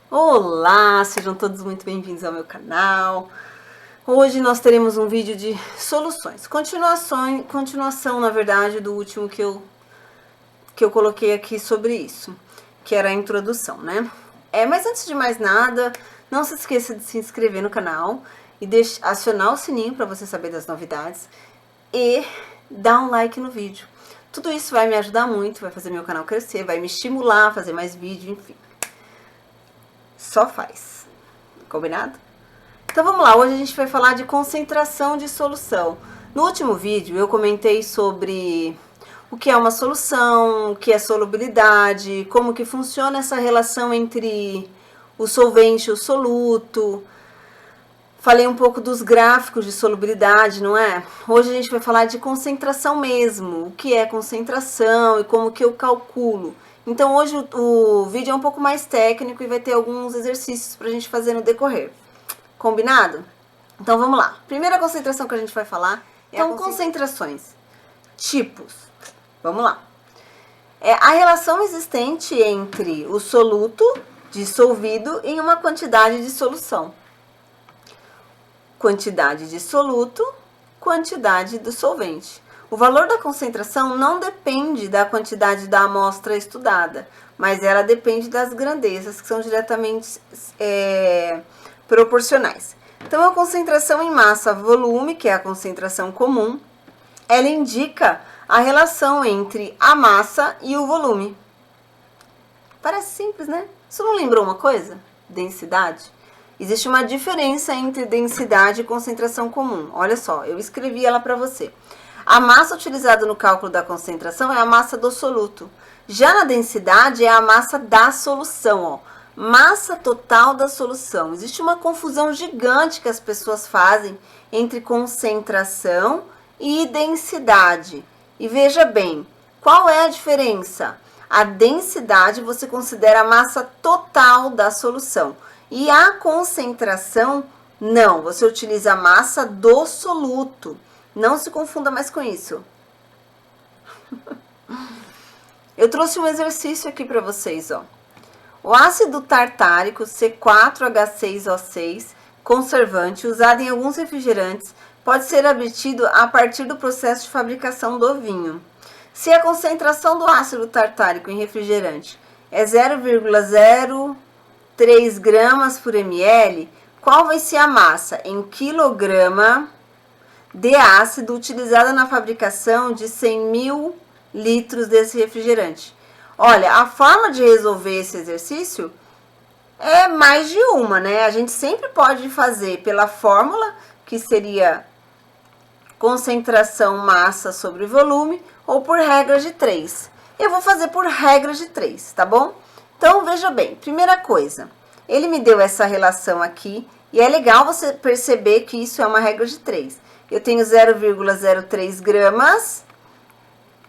Olá, sejam todos muito bem-vindos ao meu canal. Hoje nós teremos um vídeo de soluções, continuação na verdade do último que eu coloquei aqui sobre isso, que era a introdução, né? Mas antes de mais nada, não se esqueça de se inscrever no canal e acionar o sininho para você saber das novidades e dar um like no vídeo. Tudo isso vai me ajudar muito, vai fazer meu canal crescer, vai me estimular a fazer mais vídeo, enfim. Só faz. Combinado? Então vamos lá, hoje a gente vai falar de concentração de solução. No último vídeo eu comentei sobre o que é uma solução, o que é solubilidade, como que funciona essa relação entre o solvente e o soluto. Falei um pouco dos gráficos de solubilidade, não é? Hoje a gente vai falar de concentração mesmo, o que é concentração e como que eu calculo. Então hoje o vídeo é um pouco mais técnico e vai ter alguns exercícios pra gente fazer no decorrer. Combinado? Então vamos lá. Primeira concentração que a gente vai falar é concentrações. Tipos. Vamos lá. É a relação existente entre o soluto dissolvido em uma quantidade de solução. Quantidade de soluto, quantidade do solvente. O valor da concentração não depende da quantidade da amostra estudada, mas ela depende das grandezas, que são diretamente proporcionais. Então, a concentração em massa-volume, que é a concentração comum, ela indica a relação entre a massa e o volume. Parece simples, né? Você não lembrou uma coisa? Densidade. Existe uma diferença entre densidade e concentração comum. Olha só, eu escrevi ela para você. A massa utilizada no cálculo da concentração é a massa do soluto. Já na densidade é a massa da solução, ó. Massa total da solução. Existe uma confusão gigante que as pessoas fazem entre concentração e densidade. E veja bem, qual é a diferença? A densidade você considera a massa total da solução. E a concentração, não. Você utiliza a massa do soluto. Não se confunda mais com isso. Eu trouxe um exercício aqui para vocês, ó. O ácido tartárico C4H6O6, conservante, usado em alguns refrigerantes, pode ser obtido a partir do processo de fabricação do vinho. Se a concentração do ácido tartárico em refrigerante é 0,03 gramas por ml, qual vai ser a massa em quilograma de ácido utilizada na fabricação de 100.000 litros desse refrigerante? Olha, a forma de resolver esse exercício é mais de uma, né? A gente sempre pode fazer pela fórmula, que seria concentração massa sobre volume, ou por regra de 3. Eu vou fazer por regra de 3, tá bom? Então, veja bem, primeira coisa, ele me deu essa relação aqui, e é legal você perceber que isso é uma regra de 3. Eu tenho 0,03 gramas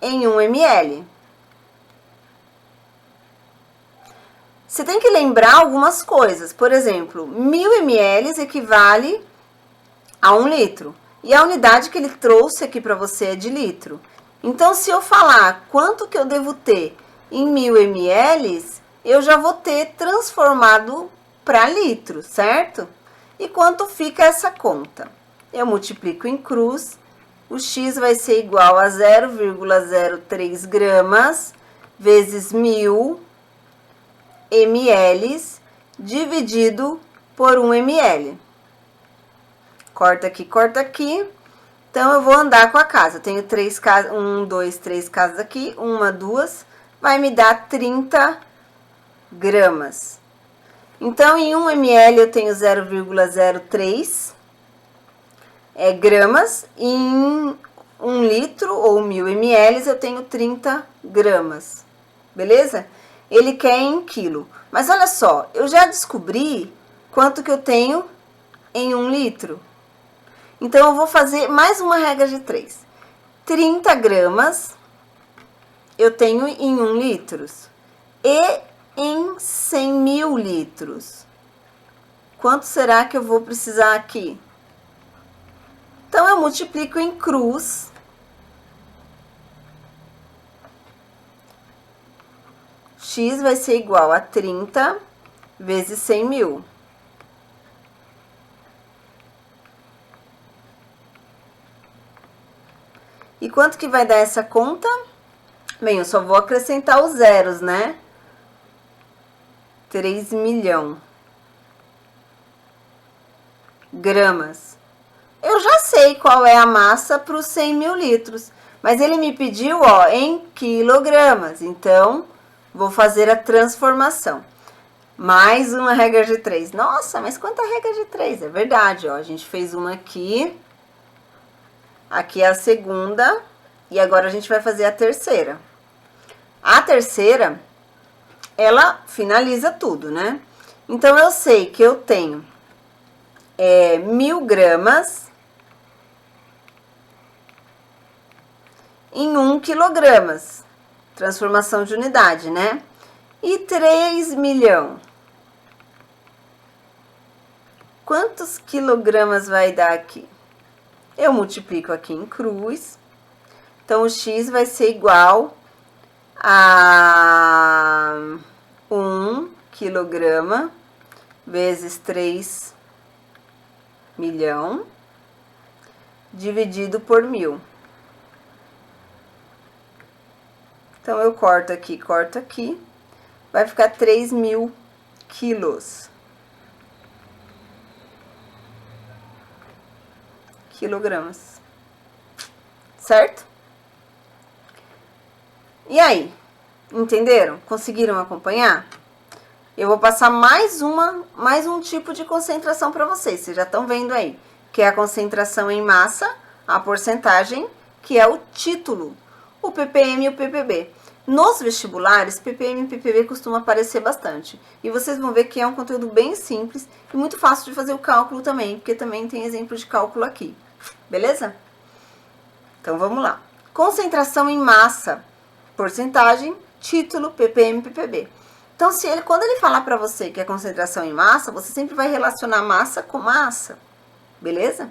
em 1 ml. Você tem que lembrar algumas coisas. Por exemplo, 1.000 ml equivale a 1 litro. E a unidade que ele trouxe aqui para você é de litro. Então, se eu falar quanto que eu devo ter em 1.000 ml, eu já vou ter transformado para litro, certo? E quanto fica essa conta? Eu multiplico em cruz, o x vai ser igual a 0,03 gramas vezes 1.000 ml dividido por 1 ml. Corta aqui, corta aqui. Então, eu vou andar com a casa. Eu tenho 3 casas, 1, 2, 3 casas aqui, 1, 2, vai me dar 30 gramas. Então, em 1 ml eu tenho 0,03 gramas, e em 1 litro ou 1.000 ml eu tenho 30 gramas, beleza? Ele quer em quilo, mas olha só, eu já descobri quanto que eu tenho em 1 litro. Então, eu vou fazer mais uma regra de 3. 30 gramas eu tenho em 1 litro e em 100.000 litros. Quanto será que eu vou precisar aqui? Então, eu multiplico em cruz. X vai ser igual a 30 vezes 100 mil. E quanto que vai dar essa conta? Bem, eu só vou acrescentar os zeros, né? 3 milhões gramas. Eu já sei qual é a massa para os 100 mil litros, mas ele me pediu, ó, em quilogramas. Então, vou fazer a transformação. Mais uma regra de 3. Nossa, mas quanta regra de 3? É verdade, ó. A gente fez uma aqui. Aqui é a segunda. E agora a gente vai fazer a terceira. A terceira, ela finaliza tudo, né? Então, eu sei que eu tenho 1000 gramas em 1 quilogramas. Transformação de unidade, né? E 3 milhões. Quantos quilogramas vai dar aqui? Eu multiplico aqui em cruz. Então, o x vai ser igual a 1 quilograma vezes 3 milhão dividido por 1000. Então, eu corto aqui, vai ficar 3.000 quilos. Quilogramas. Certo? E aí? Entenderam? Conseguiram acompanhar? Eu vou passar mais um tipo de concentração para vocês. Vocês já estão vendo aí, que é a concentração em massa, a porcentagem, que é o título, o ppm e o ppb. Nos vestibulares, ppm e ppb costuma aparecer bastante. E vocês vão ver que é um conteúdo bem simples e muito fácil de fazer o cálculo também, porque também tem exemplo de cálculo aqui. Beleza? Então, vamos lá. Concentração em massa, porcentagem, título, ppm, ppb. Então, quando ele falar para você que é concentração em massa, você sempre vai relacionar massa com massa, beleza?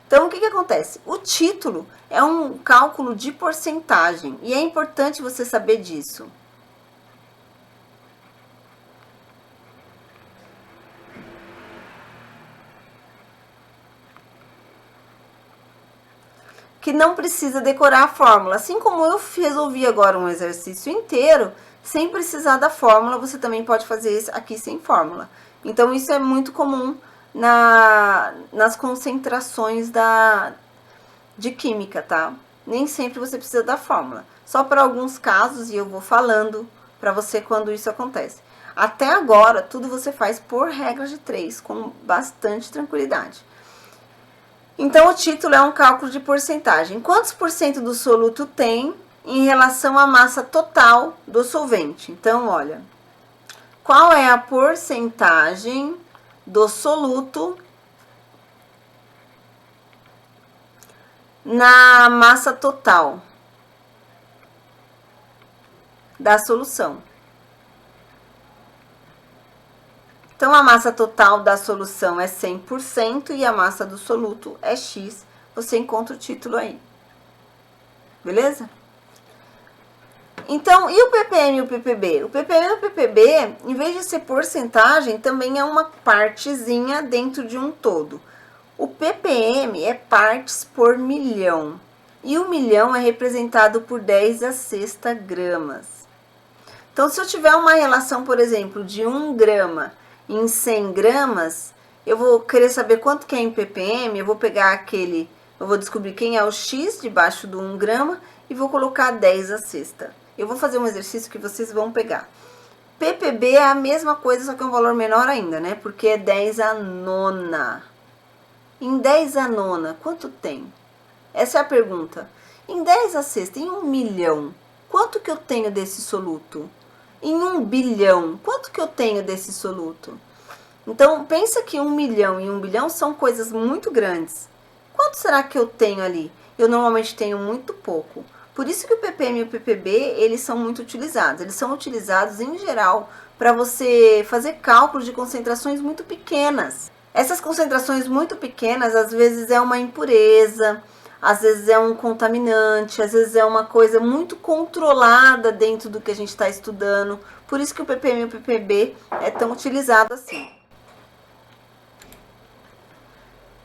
Então, o que acontece? O título é um cálculo de porcentagem e é importante você saber disso. Que não precisa decorar a fórmula. Assim como eu resolvi agora um exercício inteiro, sem precisar da fórmula, você também pode fazer isso aqui sem fórmula. Então, isso é muito comum nas concentrações de química, tá? Nem sempre você precisa da fórmula. Só para alguns casos, e eu vou falando para você quando isso acontece. Até agora, tudo você faz por regra de 3, com bastante tranquilidade. Então, o título é um cálculo de porcentagem. Quantos por cento do soluto tem em relação à massa total do solvente? Então, olha, qual é a porcentagem do soluto na massa total da solução? Então, a massa total da solução é 100% e a massa do soluto é X. Você encontra o título aí. Beleza? Então, e o ppm e o ppb? O ppm e o ppb, em vez de ser porcentagem, também é uma partezinha dentro de um todo. O ppm é partes por milhão. E o milhão é representado por 10 a sexta gramas. Então, se eu tiver uma relação, por exemplo, de 1 grama em 100 gramas, eu vou querer saber quanto que é em ppm, eu vou pegar eu vou descobrir quem é o X debaixo do 1 grama e vou colocar 10 a sexta. Eu vou fazer um exercício que vocês vão pegar. ppb é a mesma coisa, só que é um valor menor ainda, né? Porque é 10 a nona. Em 10 a nona, quanto tem? Essa é a pergunta. Em 10 a sexta, em 1 milhão, quanto que eu tenho desse soluto? Em 1 bilhão, quanto que eu tenho desse soluto? Então, pensa que 1 milhão e 1 bilhão são coisas muito grandes. Quanto será que eu tenho ali? Eu normalmente tenho muito pouco. Por isso que o ppm e o ppb, eles são muito utilizados. Eles são utilizados, em geral, para você fazer cálculos de concentrações muito pequenas. Essas concentrações muito pequenas, às vezes, é uma impureza, às vezes é um contaminante, às vezes é uma coisa muito controlada dentro do que a gente está estudando. Por isso que o ppm e o ppb é tão utilizado assim.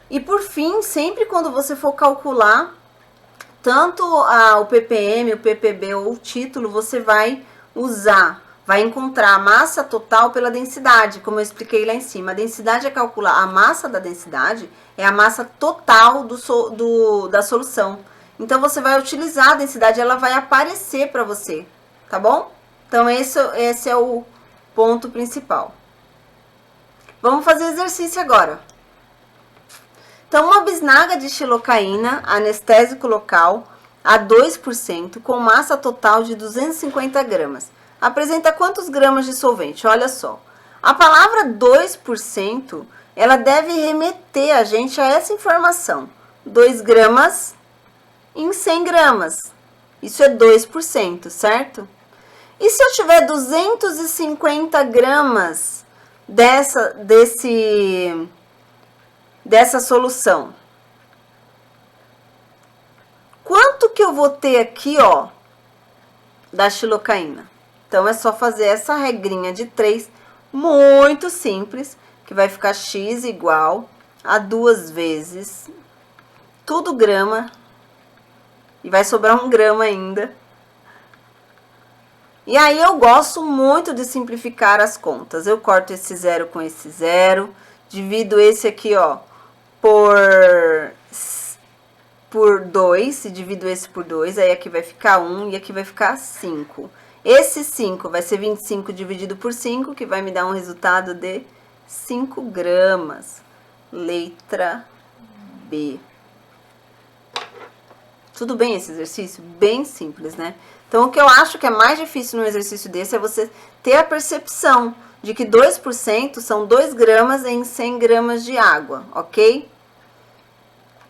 E por fim, sempre quando você for calcular tanto o ppm, o ppb ou o título, você vai encontrar a massa total pela densidade, como eu expliquei lá em cima. A densidade é calcular, a massa da densidade é a massa total da solução. Então, você vai utilizar a densidade, ela vai aparecer para você, tá bom? Então, esse é o ponto principal. Vamos fazer exercício agora. Então, uma bisnaga de xilocaína, anestésico local, a 2%, com massa total de 250 gramas. Apresenta quantos gramas de solvente? Olha só. A palavra 2%, ela deve remeter a gente a essa informação. 2 gramas em 100 gramas. Isso é 2%, certo? E se eu tiver 250 gramas dessa solução? Quanto que eu vou ter aqui, ó, da xilocaína? Então, é só fazer essa regrinha de 3, muito simples, que vai ficar x igual a 2 vezes, tudo grama, e vai sobrar 1 grama ainda. E aí, eu gosto muito de simplificar as contas. Eu corto esse 0 com esse 0, divido esse aqui, ó, por 2, e divido esse por 2, aí aqui vai ficar 1 e aqui vai ficar 5. Esse 5 vai ser 25 dividido por 5, que vai me dar um resultado de 5 gramas. Letra B. Tudo bem esse exercício? Bem simples, né? Então, o que eu acho que é mais difícil num exercício desse é você ter a percepção de que 2% são 2 gramas em 100 gramas de água, ok?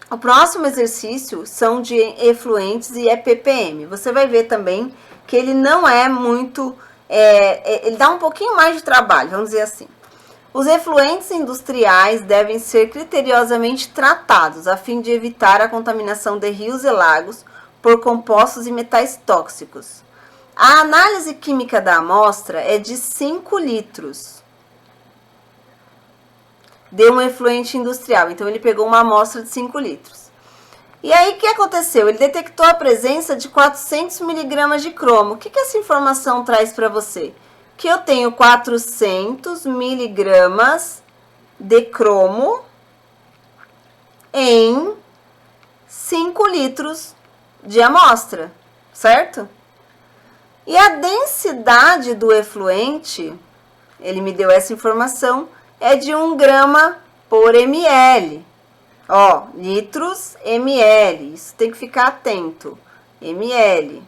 O próximo exercício são de efluentes e é ppm. Você vai ver também que ele não é muito... ele dá um pouquinho mais de trabalho, vamos dizer assim. Os efluentes industriais devem ser criteriosamente tratados, a fim de evitar a contaminação de rios e lagos por compostos e metais tóxicos. A análise química da amostra é de 5 litros. De um efluente industrial. Então, ele pegou uma amostra de 5 litros. E aí, o que aconteceu? Ele detectou a presença de 400 miligramas de cromo. O que essa informação traz para você? Que eu tenho 400 miligramas de cromo em 5 litros de amostra, certo? E a densidade do efluente, ele me deu essa informação, é de 1 grama por ml. Ó, litros, ml. Isso tem que ficar atento. ml.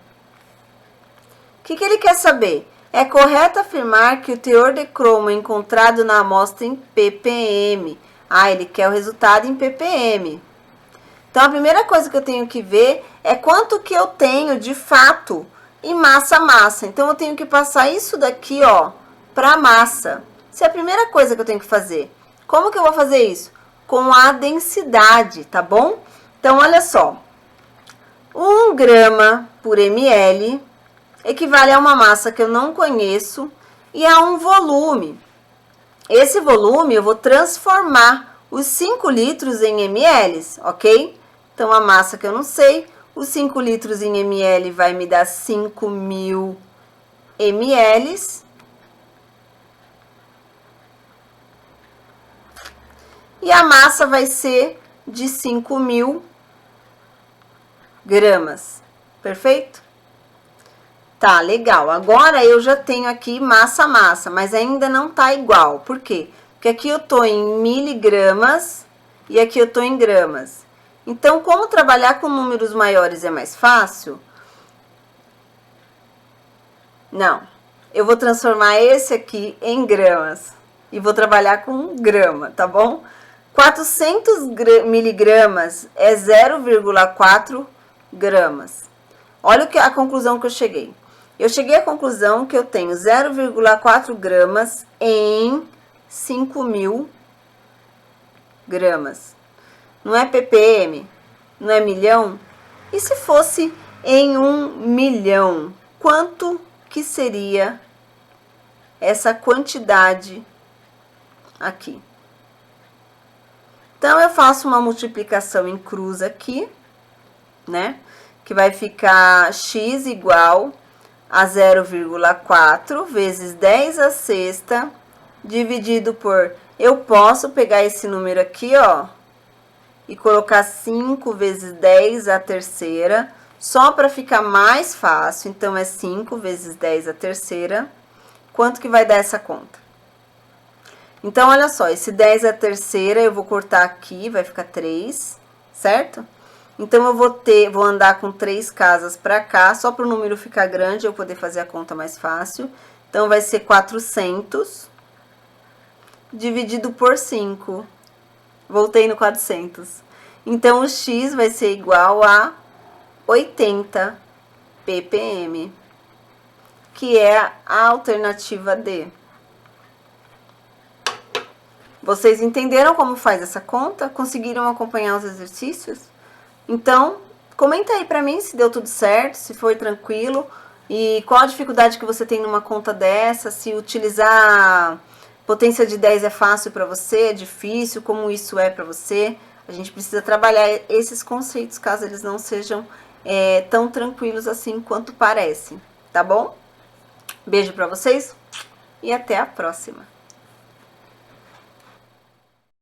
O que ele quer saber? É correto afirmar que o teor de cromo encontrado na amostra em ppm. Ah, ele quer o resultado em ppm. Então, a primeira coisa que eu tenho que ver é quanto que eu tenho, de fato, em massa-massa. Então, eu tenho que passar isso daqui, ó, para massa. Essa é a primeira coisa que eu tenho que fazer. Como que eu vou fazer isso? Com a densidade, tá bom? Então, olha só. 1 grama por ml equivale a uma massa que eu não conheço e a um volume. Esse volume eu vou transformar os 5 litros em ml, ok? Então, a massa que eu não sei, os 5 litros em ml vai me dar 5.000 ml. E a massa vai ser de 5.000 gramas. Perfeito? Tá, legal. Agora eu já tenho aqui massa-massa, mas ainda não tá igual. Por quê? Porque aqui eu tô em miligramas e aqui eu tô em gramas. Então, como trabalhar com números maiores é mais fácil? Não. Eu vou transformar esse aqui em gramas e vou trabalhar com grama, tá bom? 400 miligramas é 0,4 gramas. Olha a conclusão que eu cheguei. Eu cheguei à conclusão que eu tenho 0,4 gramas em 5.000 gramas. Não é ppm? não é milhão? E se fosse em 1.000.000, quanto que seria essa quantidade aqui? Então, eu faço uma multiplicação em cruz aqui, né? Que vai ficar x igual a 0,4 vezes 10 à sexta, dividido por... Eu posso pegar esse número aqui, ó, e colocar 5 vezes 10 à terceira, só para ficar mais fácil. Então, é 5 vezes 10 à terceira. Quanto que vai dar essa conta? Então, olha só, esse 10 à terceira eu vou cortar aqui, vai ficar 3, certo? Então, eu vou andar com 3 casas para cá, só para o número ficar grande, eu poder fazer a conta mais fácil. Então, vai ser 400 dividido por 5. Voltei no 400. Então, o x vai ser igual a 80 ppm, que é a alternativa D. Vocês entenderam como faz essa conta? Conseguiram acompanhar os exercícios? Então, comenta aí pra mim se deu tudo certo, se foi tranquilo e qual a dificuldade que você tem numa conta dessa, se utilizar potência de 10 é fácil pra você, é difícil, como isso é pra você. A gente precisa trabalhar esses conceitos, caso eles não sejam tão tranquilos assim quanto parecem, tá bom? Beijo pra vocês e até a próxima!